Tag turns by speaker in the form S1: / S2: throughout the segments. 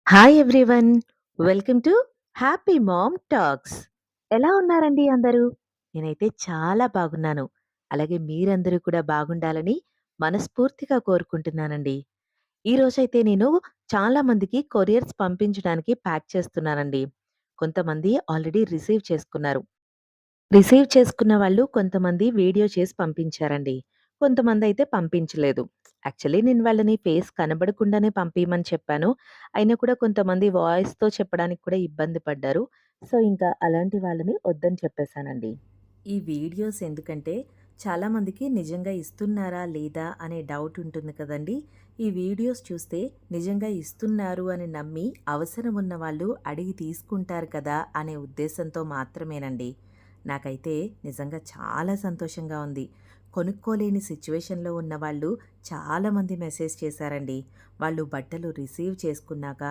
S1: Hi everyone. Welcome to happy ma'am talks. ఎలా ఉన్నారండి అందరూ? నేనైతే చాలా బాగున్నాను. అలాగే మీరందరూ కూడా బాగుండాలని మనస్ఫూర్తిగా కోరుకుంటున్నానండి. ఈరోజైతే నేను చాలా మందికి కొరియర్స్ పంపించడానికి ప్యాక్ చేస్తున్నానండి. కొంతమంది ఆల్రెడీ రిసీవ్ చేసుకున్నారు. రిసీవ్ చేసుకున్న వాళ్ళు కొంతమంది వీడియో చేసి పంపించారండి. కొంతమందయితే పంపించలేదు. యాక్చువల్లీ నేను వాళ్ళని ఫేస్ కనబడకుండానే పంపియమని చెప్పాను. అయినా కూడా కొంతమంది వాయిస్‌తో చెప్పడానికి కూడా ఇబ్బంది పడ్డారు. సో, ఇంకా అలాంటి వాళ్ళని వద్దని చెప్పేసానండి. ఈ వీడియోస్ ఎందుకంటే చాలామందికి నిజంగా ఇస్తున్నారా? లేదా? అనే డౌట్ ఉంటుంది కదండీ! ఈ వీడియోస్ చూస్తే నిజంగా ఇస్తున్నారు అని నమ్మి అవసరం ఉన్న వాళ్ళు అడిగి తీసుకుంటారు కదా! అనే ఉద్దేశంతో మాత్రమేనండి. నాకైతే నిజంగా చాలా సంతోషంగా ఉంది. కొనుక్కోలేని సిట్యుయేషన్‌లో ఉన్నవాళ్ళు చాలామంది మెసేజ్ చేశారండి. వాళ్ళు బట్టలు రిసీవ్ చేసుకున్నాక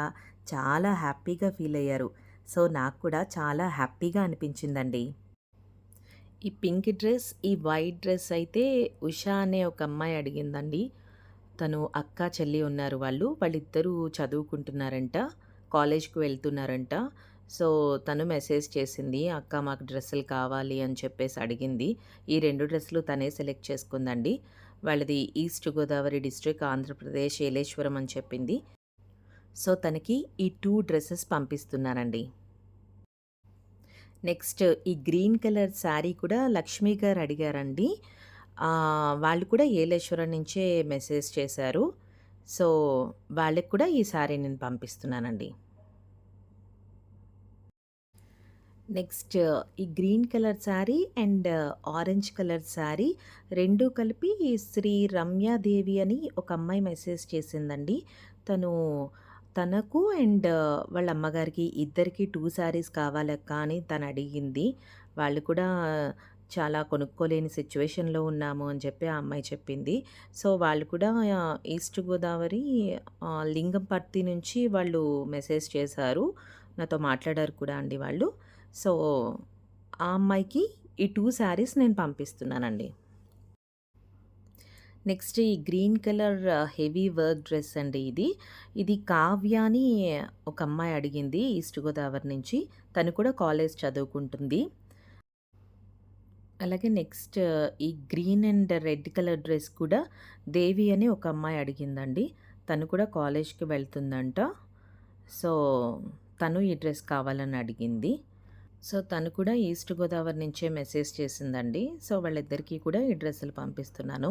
S1: చాలా హ్యాపీగా ఫీల్ అయ్యారు. సో, నాకు కూడా చాలా హ్యాపీగా అనిపించిందండి. ఈ పింక్ డ్రెస్, ఈ వైట్ డ్రెస్ అయితే ఉషా అనే ఒక అమ్మాయి అడిగిందండి. తను అక్క, చెల్లి ఉన్నారు వాళ్ళు. వాళ్ళిద్దరూ చదువుకుంటున్నారంట. కాలేజ్‌కి వెళ్తున్నారంట. సో, తను మెసేజ్ చేసింది. "అక్క మాకు డ్రెస్సులు కావాలి" అని చెప్పేసి అడిగింది. ఈ 2 డ్రెస్సులు తనే సెలెక్ట్ చేసుకుందండి. వాళ్ళది ఈస్ట్ గోదావరి డిస్ట్రిక్ట్, ఆంధ్రప్రదేశ్, ఏలేశ్వరం అని చెప్పింది. సో, తనకి ఈ 2 డ్రెసెస్ పంపిస్తున్నానండి. నెక్స్ట్ ఈ గ్రీన్ కలర్ శారీ కూడా లక్ష్మి గారు అడిగారండి. వాళ్ళు కూడా ఏలేశ్వరం నుంచే మెసేజ్ చేశారు. సో, వాళ్ళకి కూడా ఈ శారీ నేను పంపిస్తున్నానండి. నెక్స్ట్ ఈ green colour sari and orange colour sari 2 కలిపి శ్రీ రమ్యాదేవి అని ఒక అమ్మాయి మెసేజ్ చేసిందండి. తను తనకు అండ్ వాళ్ళ అమ్మగారికి ఇద్దరికీ 2 శారీస్ కావాలక్కా అని తను అడిగింది. వాళ్ళు కూడా చాలా కొనుక్కోలేని సిట్యుయేషన్‌లో ఉన్నాము అని చెప్పి ఆ అమ్మాయి చెప్పింది. సో, వాళ్ళు కూడా ఈస్ట్ గోదావరి లింగంపర్తి నుంచి వాళ్ళు మెసేజ్ చేశారు. నాతో మాట్లాడారు కూడా అండి వాళ్ళు. సో, ఆ అమ్మాయికి ఈ 2 శారీస్ నేను పంపిస్తున్నానండి. నెక్స్ట్ ఈ green colour heavy work dress అండి ఇది. ఇది కావ్య అని ఒక అమ్మాయి అడిగింది ఈస్ట్ గోదావరి నుంచి. తను కూడా కాలేజ్ చదువుకుంటుంది. అలాగే నెక్స్ట్ ఈ green and red colour dress కూడా దేవి అని ఒక అమ్మాయి అడిగిందండి. తను కూడా కాలేజ్‌కి వెళ్తుందంట. సో, తను ఈ డ్రెస్ కావాలని అడిగింది. సో, తను కూడా ఈస్ట్ గోదావరి నుంచే మెసేజ్ చేసిందండి. సో, వాళ్ళిద్దరికీ కూడా ఈ డ్రెస్సులు పంపిస్తున్నాను.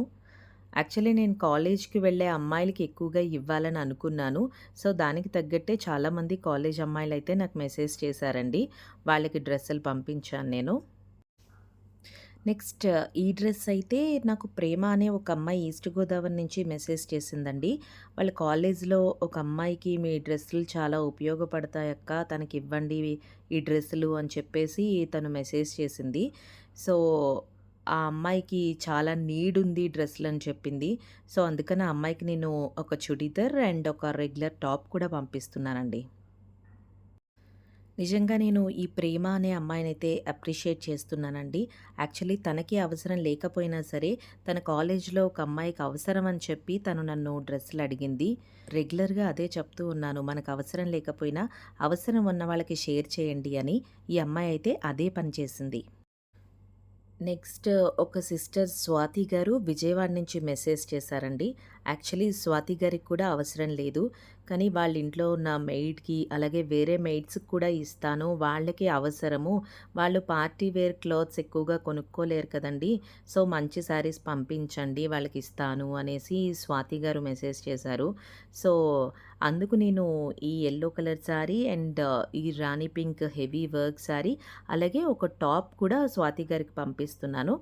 S1: యాక్చువల్లీ నేను కాలేజ్‌కి వెళ్ళే అమ్మాయిలకి ఎక్కువగా ఇవ్వాలని అనుకున్నాను. సో, దానికి తగ్గట్టే చాలామంది కాలేజ్ అమ్మాయిలైతే నాకు మెసేజ్ చేశారండి. వాళ్ళకి డ్రెస్సులు పంపించాను నేను. నెక్స్ట్ ఈ డ్రెస్ అయితే నాకు ప్రేమ అనే ఒక అమ్మాయి ఈస్ట్ గోదావరి నుంచి మెసేజ్ చేసిందండి. వాళ్ళ కాలేజ్‌లో ఒక అమ్మాయికి మీ డ్రెస్సులు చాలా ఉపయోగపడతాయక్క తనకివ్వండి ఈ డ్రెస్సులు అని చెప్పేసి తను మెసేజ్ చేసింది. సో, ఆ అమ్మాయికి చాలా నీడ్ ఉంది డ్రెస్సులని చెప్పింది. సో, అందుకని ఆ అమ్మాయికి నేను ఒక చుడిదార్ అండ్ ఒక రెగ్యులర్ టాప్ కూడా పంపిస్తున్నానండి. నిజంగా నేను ఈ ప్రేమ అనే అమ్మాయినైతే అప్రిషియేట్ చేస్తున్నానండి. యాక్చువల్లీ తనకి అవసరం లేకపోయినా సరే, తన కాలేజ్‌లో ఒక అమ్మాయికి అవసరం అని చెప్పి తను నన్ను డ్రెస్సులు అడిగింది. రెగ్యులర్‌గా అదే చెప్తూ ఉన్నాను. మనకు అవసరం లేకపోయినా, అవసరం ఉన్న వాళ్ళకి షేర్ చేయండి అని. ఈ అమ్మాయి అయితే అదే పని చేసింది. నెక్స్ట్ ఒక సిస్టర్ స్వాతి గారు విజయవాడ నుంచి మెసేజ్ చేశారండి. యాక్చువల్లీ స్వాతి గారికి కూడా అవసరం లేదు. కానీ వాళ్ళ ఇంట్లో ఉన్న మెయిడ్‌కి, అలాగే వేరే మెయిడ్స్‌కి కూడా ఇస్తాను. వాళ్ళకి అవసరము. వాళ్ళు పార్టీ వేర్ క్లాత్స్ ఎక్కువగా కొనుక్కోలేరు కదండీ! సో, మంచి శారీస్ పంపించండి వాళ్ళకిస్తాను అనేసి స్వాతి గారు మెసేజ్ చేశారు. సో, అందుకు నేను ఈ యెల్లో కలర్ శారీ అండ్ ఈ రాణి పింక్ హెవీ వర్క్ శారీ అలాగే ఒక టాప్ కూడా స్వాతి గారికి పంపిస్తున్నాను.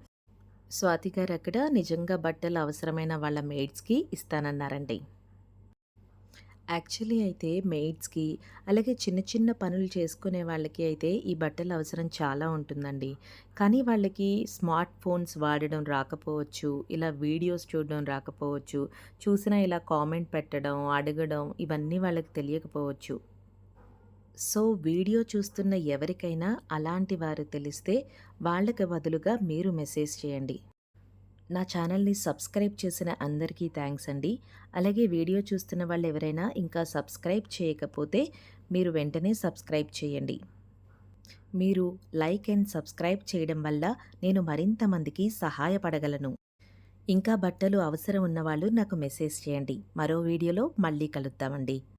S1: స్వాతి గారు అక్కడ నిజంగా బట్టలు అవసరమైన వాళ్ళ మెయిడ్స్‌కి ఇస్తానన్నారండి. యాక్చువల్లీ అయితే మెయిడ్స్‌కి, అలాగే చిన్న చిన్న పనులు చేసుకునే వాళ్ళకి అయితే ఈ బట్టల అవసరం చాలా ఉంటుందండి. కానీ వాళ్ళకి స్మార్ట్ ఫోన్స్ వాడడం రాకపోవచ్చు, ఇలా వీడియోస్ చూడడం రాకపోవచ్చు, చూసినా ఇలా కామెంట్ పెట్టడం, అడగడం ఇవన్నీ వాళ్ళకి తెలియకపోవచ్చు. సో, వీడియో చూస్తున్న ఎవరికైనా అలాంటి వారు తెలిస్తే వాళ్ళకి బదులుగా మీరు మెసేజ్ చేయండి. నా ఛానల్‌ని సబ్స్క్రైబ్ చేసిన అందరికీ థాంక్స్ అండి. అలాగే వీడియో చూస్తున్న వాళ్ళెవరైనా ఇంకా సబ్స్క్రైబ్ చేయకపోతే మీరు వెంటనే సబ్స్క్రైబ్ చేయండి. మీరు లైక్ అండ్ సబ్స్క్రైబ్ చేయడం వల్ల నేను మరింత మందికి సహాయపడగలను. ఇంకా బట్టలు అవసరం ఉన్నవాళ్ళు నాకు మెసేజ్ చేయండి. మరో వీడియోలో మళ్ళీ కలుద్దామండి.